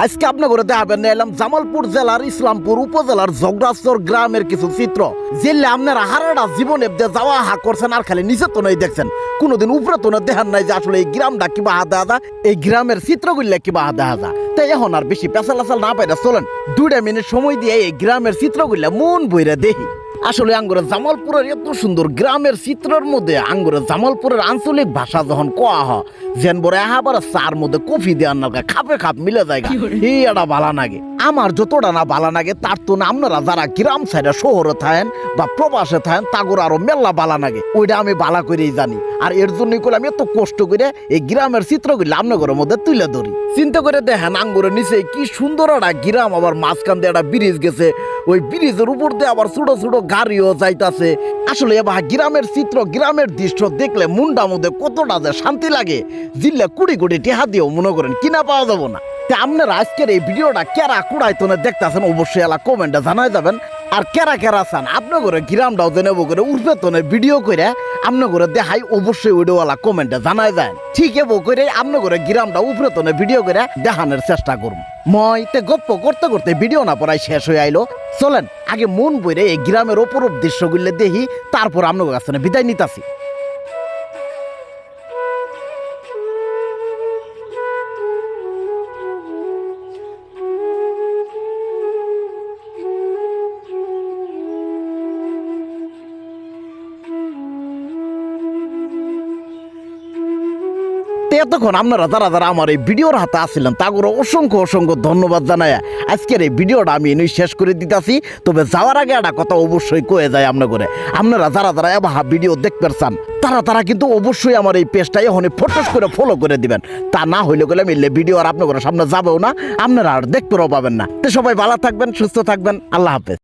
আজকে আপনার ঘরে দেখাবেন এলাম জামালপুর জেলার ইসলামপুর উপজেলার জগরাচর গ্রামের কিছু চিত্র যেলে আপনারা হারাটা জীবনে যাওয়া হা করছেন আর খালি নিচে তো নয় দেখছেন কোনোদিন উপরে তো দেখান নাই যে আসলে এই গ্রামটা কিবা হাদা হাদা এই গ্রামের চিত্রগুলো কিবা হাদা হাদা তাই এখন আর বেশি পেঁচাল আসাল না পাইরা চলেন 2 মিনিট সময় দিয়ে এই গ্রামের চিত্রগুলো মন বইরা দেখি। আসলে আঙ্গুরের জামালপুরের এত সুন্দর গ্রামের চিত্রের মধ্যে আঙ্গুরের জামালপুরের আঞ্চলিক ভাষা যখন কোয়া হয় যেন বড় আবার চার মধ্যে কফি দেওয়ার নাকি খাপে খাপ মিলে জায়গা এই এটা ভালো লাগে। আমার যতটা না ভালো লাগে তার তো না আপনারা যারা গ্রাম সাইডে শহরে থাকেন বা প্রবাসে থাকেন তাগর আরো মেলা ভালো লাগে ওইটা আমি ভালো করেই জানি। আর এর জন্যই করে আমি এত কষ্ট করে এই গ্রামের চিত্রগুলো আপনাদের মধ্যে তুলে ধরি। চিন্তা করে দেখেন আঙ্গুরের নিচে কি সুন্দর একটা গ্রাম, আবার মাঝখান দিয়ে একটা ব্রিজ গেছে, ওই ব্রিজের উপর দিয়ে আবার ছোট ছোট গাড়িও যাইতাছে। আসলে এবার গ্রামের চিত্র গ্রামের দৃশ্য দেখলে মুন্ডা মধ্যে কতটা যে শান্তি লাগে জিল্লা কুড়ি কুড়ি টেহা দিয়েও মনে করেন কিনা পাওয়া যাবো না। আপনারা আজকের এই ভিডিওটা কেরা কুড়াইতনে দেখতেছেন অবশ্যই এলা কমেন্টে জানাই যাবেন। আর কেরা কেরা চান আপনার ঘরে গ্রামটাও জেনেবো করে উঠবে তনে ভিডিও করে আপনার ঘরে দেখাই অবশ্যই ওইটাওয়ালা কমেন্টে জানাই যায়। ঠিক এবো করে আপনার ঘরে গ্রামটা উপরে তনে ভিডিও করে দেখানোর চেষ্টা করুন। মই তে গপ্প করতে করতে ভিডিও না পড়াই শেষ হয়ে আইলো। চলেন আগে মন বইরে এই গ্রামের অপরূপ দৃশ্যগুলো দেখি, তারপর আপনার কাছে বিদায় নিতাছি। এতক্ষণ আপনারা যারা যারা আমার এই ভিডিওর হাতে আসছিলেন তাদের অসংখ্য অসংখ্য ধন্যবাদ জানাই আজকের এই ভিডিওটা আমি এনেই শেষ করে দিতেছি। তবে যাওয়ার আগে একটা কথা অবশ্যই কয়ে যায় আপনারা যারা যারা এবার ভিডিও দেখতে চান তারা কিন্তু অবশ্যই আমার এই পেজটা এখন ফটোস করে ফলো করে দিবেন। তা না হইলে গেলে মিললে ভিডিও আর আপনাদের সামনে যাবেও না, আপনারা আর দেখতেও পাবেন না। তো সবাই ভালো থাকবেন, সুস্থ থাকবেন, আল্লাহ হাফেজ।